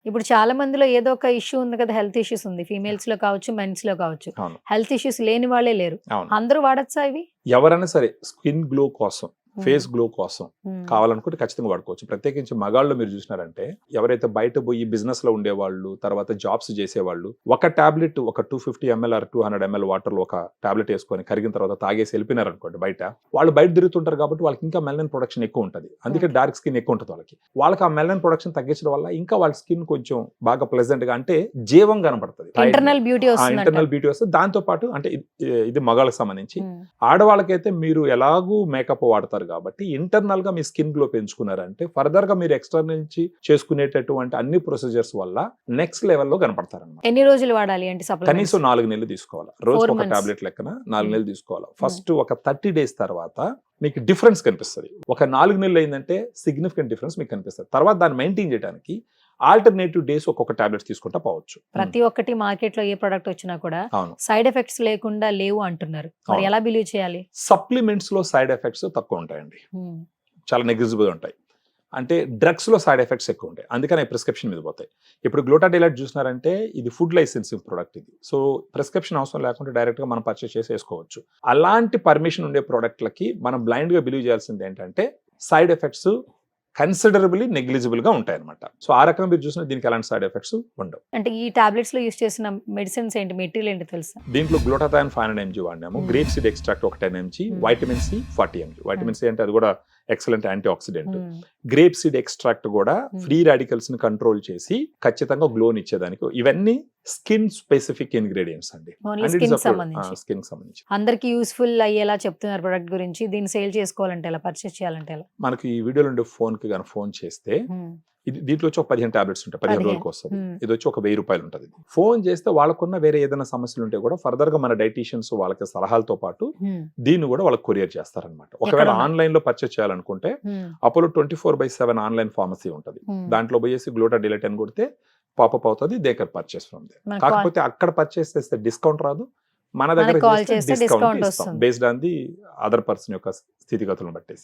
ఇప్పుడు చాలా మందిలో ఏదో ఒక ఇష్యూ ఉంది కదా! హెల్త్ ఇష్యూస్ ఉంది. ఫీమేల్స్ లో కావచ్చు, మెన్స్ లో కావచ్చు. అవును. హెల్త్ ఇష్యూస్ లేని వాళ్ళే లేరు. అవును. అందరూ వాడొచ్చా ఇవి? ఎవరైనా సరే స్కిన్ గ్లో కోసం, ఫేస్ గ్లో కోసం హ్మ్. కావాలనుకుంటే ఖచ్చితంగా వాడుకోవచ్చు. ప్రత్యేకించి మగాళ్ళు మీరు చూసినారంటే ఎవరైతే బయట పోయి బిజినెస్ లో ఉండేవాళ్ళు, తర్వాత జాబ్స్ చేసేవాళ్ళు ఒక టాబ్లెట్ ఒక 250 ml ఆర్ 200 ml వాటర్ లో ఒక టాబ్లెట్ వేసుకొని కరిగిన తర్వాత తాగేసి వెళ్ళిపోయినారనుకోండి బయట, వాళ్ళు బయట తిరుగుతుంటారు కాబట్టి వాళ్ళకి ఇంకా మెలనిన్ ప్రొడక్షన్ ఎక్కువ ఉంటుంది. అందుకే Okay. డార్క్ స్కిన్ ఎక్కువ ఉంటుంది వాళ్ళకి. వాళ్ళకి ఆ మెలనిన్ ప్రొడక్షన్ తగ్గించడం వల్ల ఇంకా వాళ్ళ స్కిన్ కొంచెం బాగా ప్లెజెంట్ గా అంటే జీవం కనపడుతుంది. ఇంటర్నల్ బ్యూటీ వస్తుందంట. ఇంటర్నల్ బ్యూటీ వస్తుంది. దాంతో పాటు అంటే ఇది మగాళ్ళకి సంబంధించి, ఆడవాళ్ళకైతే మీరు ఎలాగూ మేకప్ వాడతారు కాబట్టి ఇంటర్నల్ గా మీ స్కిన్ గ్లో పెంచుకున్నారంటే ఫర్దర్ గా మీరు ఎక్స్టర్నల్ నుంచి చేసుకునేటటువంటి అన్ని ప్రొసీజర్స్ వల్ల నెక్స్ట్ లెవెల్లో కనపడతారన్నమాట. ఎన్ని రోజులు వాడాలి అంటే సప్లిమెంట్స్? కనీసం 4 నెలలు తీసుకోవాలి. రోజు 4 ఒక months. టాబ్లెట్ లెక్కన 4 Hmm. నెలలు తీసుకోవాలి. ఫస్ట్ ఒక 30 days తర్వాత మీకు డిఫరెన్స్ కనిపిస్తుంది. ఒక 4 నెలలు అయిందంటే సిగ్నిఫికెంట్ డిఫరెన్స్ మీకు కనిపిస్తుంది. తర్వాత దాన్ని మెయింటైన్ చేయడానికి ఆల్టర్నేటివ్ డేస్ ఒక్కొక్క టాబ్లెట్స్ తీసుకుంటా పోవచ్చు. ప్రతి ఒక్కటి మార్కెట్ లో ఏ ప్రొడక్ట్ వచ్చినా కూడా అవును. సైడ్ ఎఫెక్ట్స్ లేకుండా లేవు అంటున్నారు. మరి అవును. ఎలా బిలీవ్ చేయాలి? సప్లిమెంట్స్ లో సైడ్ ఎఫెక్ట్స్ తక్కువ ఉంటాయండి. చాలా నెగ్లిజిబుల్ ఉంటాయి. అంటే డ్రగ్స్ లో సైడ్ ఎఫెక్ట్స్ ఎక్కువ ఉంటాయి. అందుకని ప్రిస్క్రిప్షన్ మీద పోతాయి. ఇప్పుడు గ్లూటాథయోలైట్ చూసినారంటే ఇది ఫుడ్ లైసెన్సింగ్ ప్రొడక్ట్ ఇది. సో ప్రిస్క్రిప్షన్ అవసరం లేకుండా డైరెక్ట్ గా మనం పర్చేస్ చేసి వేసుకోవచ్చు. అలాంటి పర్మిషన్ ఉండే ప్రోడక్ట్లకి మనం బ్లైండ్ గా బిలీవ్ చేయాల్సింది ఏంటంటే సైడ్ ఎఫెక్ట్స్ కన్సిడరబుల్లీ నెగ్లిజిబుల్ గా ఉంటాయి అనమాట. సో ఆ రకంగా మీరు చూసిన దీనికి ఎలాంటి సైడ్ ఎఫెక్ట్స్ ఉండవు. అంటే ఈ టాబ్లెట్స్ లో యూస్ చేసిన మెడిసిన్స్ ఏంటి, మెటీరియల్ ఏంటి తెలుసా? దీంట్లో గ్లూటాథయాన్ 500 mg వాడినాము. గ్రేప్ సీడ్ ఎక్స్ట్రాక్ట్ ఒక 10 mg, vitamin C 40 mg. Vitamin C అంటే అది కూడా excellent antioxidant. Grape seed extract కూడా ఫ్రీ రాడికల్స్ ని కంట్రోల్ చేసి ఖచ్చితంగా గ్లోని ఇచ్చేదానికి. ఇవన్నీ స్కిన్ స్పెసిఫిక్ ఇంగ్రీడియంట్స్ అండి. స్కిన్ సంబంధించి అందరికి యూస్ఫుల్ అయ్యేలా చెప్తున్నారు ప్రొడక్ట్ గురించి. దీన్ని సేల్ చేసుకోవాలంటే ఎలా, పర్చేస్ చేయాలంటే ఎలా? మనకి ఈ వీడియోలో ఉండే ఫోన్ కి కానీ ఫోన్ చేస్తే దీంట్లో వచ్చి ఒక 15 టాబ్లెట్స్ ఉంటాయి. 15 రోజులకు వస్తుంది. ఇది వచ్చి ఒక 1000 రూపాయలు ఉంటుంది. ఫోన్ చేస్తే వాళ్ళకున్న వేరే ఏదైనా సమస్యలు ఉంటే కూడా ఫర్దర్ గా మన డైటీషియన్స్ వాళ్ళకి సలహాలతో పాటు దీన్ని కూడా వాళ్ళకి కొరియర్ చేస్తారనమాట. ఒకవేళ ఆన్లైన్ లో పర్చేస్ చేయాలనుకుంటే అపోలో 24/7 ఆన్లైన్ ఫార్మసీ ఉంటుంది. దాంట్లో పోయేసి గ్లూటాథయోలైట్ అని కొడితే పాపప్ అవుతుంది. They can purchase from they. కాకపోతే అక్కడ పర్చేస్ చేస్తే డిస్కౌంట్ రాదు. మన దగ్గర డిస్కౌంట్ ఇస్తాం based on the other person యొక్క స్థితిగతులను బట్టేసి.